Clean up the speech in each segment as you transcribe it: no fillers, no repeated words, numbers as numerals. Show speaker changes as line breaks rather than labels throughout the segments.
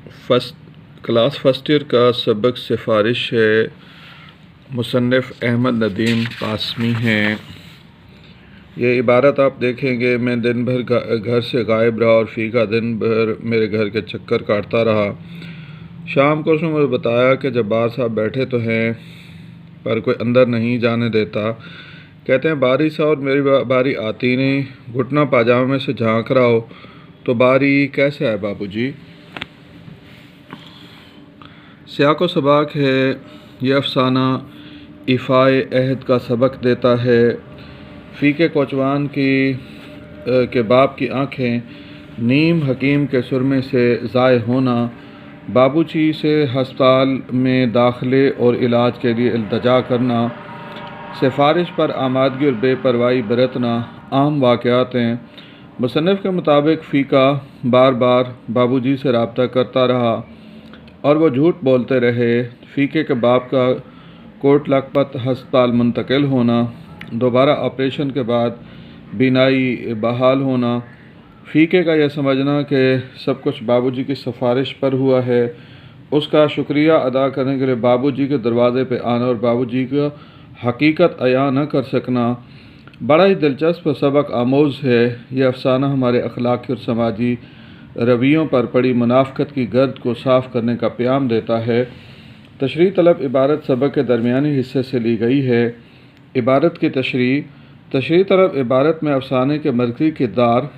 Class first year का सबक सिफारिश है। मुसन्निफ़ अहमद नदीम कासमी हैं। ये इबारत आप देखेंगे, मैं दिन भर घर से गायब रहा और फ़ी का दिन भर मेरे घर के चक्कर काटता रहा। शाम को उसने मुझे बताया कि जब्बार साहब बैठे तो हैं पर कोई अंदर नहीं जाने देता। कहते हैं बारी साहब मेरी बारी आती नहीं, घुटना पाजामे में से झांक रहा हो तो बारी कैसे आए बाबूजी। सियाक व सबाक है ये अफसाना इफ़ाए अहद का सबक देता है। फ़ी के कोचवान के बाप की आँखें नीम हकीम के सुरमे से ज़ाय होना, बाबूजी से हस्पताल में दाखिले और इलाज के लिए इल्तजा करना, सिफारिश पर आमादगी और बेपरवाही बरतना आम वाक़यात हैं। मुसन्निफ़ के मुताबिक फ़ी का बार बार बाबूजी से रब्ता करता रहा और वो झूठ बोलते रहे। फ़ी के बाप का कोट लखपत हस्पताल मुंतकिल होना, दोबारा ऑपरेशन के बाद बीनाई बहाल होना, फ़ीके का यह समझना कि सब कुछ बाबूजी की सिफारिश पर हुआ है, उसका शुक्रिया अदा करने के लिए बाबूजी के दरवाज़े पे आना और बाबूजी का हकीकत अया न कर सकना बड़ा ही दिलचस्प सबक आमोज़ है। यह अफसाना हमारे अखलाकी और समाजी रवैयों पर पड़ी मुनाफ़क़त की गर्द को साफ़ करने का प्याम देता है। तशरीह तलब इबारत सबक के दरमियानी हिस्से से ली गई है। इबारत की तशरीह तलब इबारत में अफसाने के मरकज़ी किरदार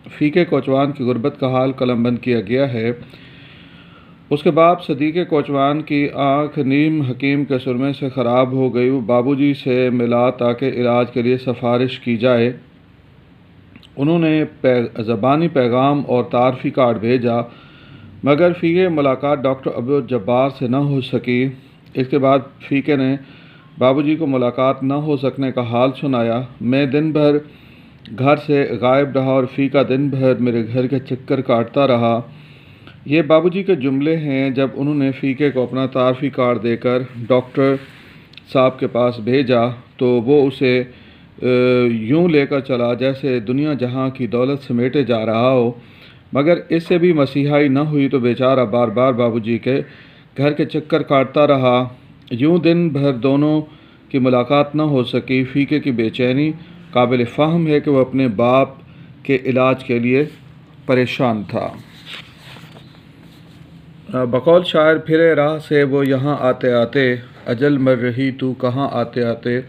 फ़ी के कोचवान की गुर्बत का हाल कलमबंद किया गया है। उसके बाप सदीक़ कोचवान की आँख नीम हकीम के सुरमे से ख़राब हो गई। वो बाबूजी से मिला ताकि इलाज के लिए सिफारिश की जाए। उन्होंने ज़बानी पैगाम और तारफ़ी कार्ड भेजा मगर फ़ीके मुलाकात डॉक्टर अब्दुल जब्बार से न हो सकी। इसके बाद फ़ीके ने बाबूजी को मुलाकात न हो सकने का हाल सुनाया। मैं दिन भर घर से गायब रहा और फ़ीका दिन भर मेरे घर के चक्कर काटता रहा। ये बाबूजी के जुमले हैं जब उन्होंने फ़ीके को अपना तारफ़ी कार्ड देकर डॉक्टर साहब के पास भेजा तो वो उसे यूँ लेकर चला जैसे दुनिया जहाँ की दौलत समेटे जा रहा हो। मगर इससे भी मसीहाई न हुई तो बेचारा बार बार बाबूजी के घर के चक्कर काटता रहा। यूँ दिन भर दोनों की मुलाकात न हो सकी। फ़ीके की बेचैनी काबिल फ़हम है कि वह अपने बाप के इलाज के लिए परेशान था। बकौल शायर फिरे राह से वो यहाँ आते आते, अजल मर रही तू कहाँ आते आते।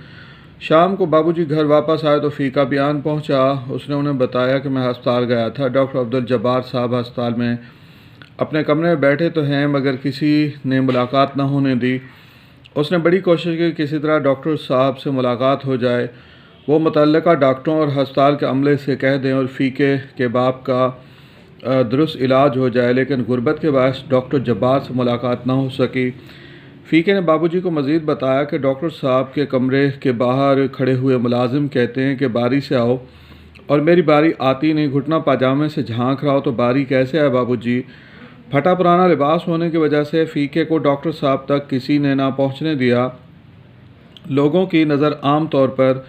शाम को बाबूजी घर वापस आए तो फ़ीका बयान पहुँचा। उसने उन्हें बताया कि मैं हस्पताल गया था। डॉक्टर अब्दुल जब्बार साहब हस्पताल में अपने कमरे में बैठे तो हैं मगर किसी ने मुलाकात न होने दी। उसने बड़ी कोशिश की किसी तरह डॉक्टर साहब से मुलाकात हो जाए, वो मुतल्लिका डॉक्टरों और हस्पताल के अमले से कह दें और फ़ीके के बाप का दुरुस्त इलाज हो जाए। लेकिन गुर्बत के बायस डॉक्टर जब्बार से मुलाकात न हो सकी। फ़ीके ने बाबूजी को मज़ीद बताया कि डॉक्टर साहब के कमरे के बाहर खड़े हुए मुलाजिम कहते हैं कि बारी से आओ और मेरी बारी आती नहीं, घुटना पाजामे से झांक रहा हो तो बारी कैसे आए बाबूजी। फटा पुराना लिबास होने की वजह से फ़ीके को डॉक्टर साहब तक किसी ने ना पहुंचने दिया। लोगों की नज़र आम तौर पर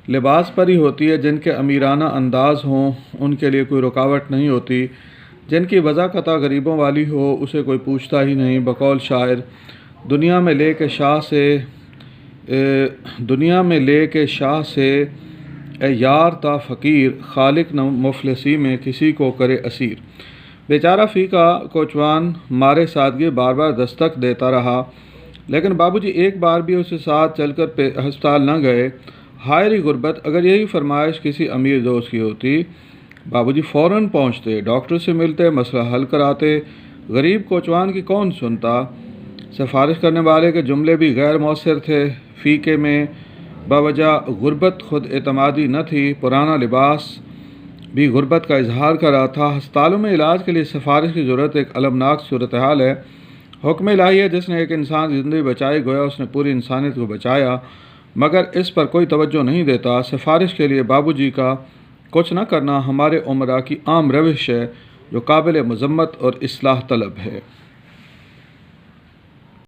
लिबास पर ही होती है। जिनके अमीराना अंदाज हों उनके लिए कोई रुकावट नहीं होती, जिनकी वज़ाक़ता गरीबों वाली हो उसे कोई पूछता ही नहीं। बकौल शायर दुनिया में ले के शाह से ए यार ता फ़कीर, खालिक न मुफलिसी में किसी को करे असीर। बेचारा फ़ीका कोचवान मारे सादगी बार बार दस्तक देता रहा लेकिन बाबूजी एक बार भी उसके साथ चलकर हस्पताल न गए। हाय री गुर्बत, अगर यही फरमाइश किसी अमीर दोस्त की होती बाबूजी फ़ौरन पहुँचते, डॉक्टर से मिलते, मसला हल कराते। गरीब कोचवान की कौन सुनता। सिफारिश करने वाले के जुमले भी गैर मौसर थे। फ़ीके में बावजह गुर्बत खुद एतमादी न थी, पुराना लिबास भी गुर्बत का इजहार कर रहा था। अस्पतालों में इलाज के लिए सिफारिश की ज़रूरत एक अलमनाक सूरत हाल है। हुक्म इलाही है, जिसने एक इंसान की ज़िंदगी बचाई गोया उसने पूरी इंसानियत को बचाया, मगर इस पर कोई तवज्जो नहीं देता। सिफारिश के लिए बाबूजी का कुछ न करना हमारे उमरा की आम रविश है जो काबिल मज़म्मत और इस्लाह तलब है।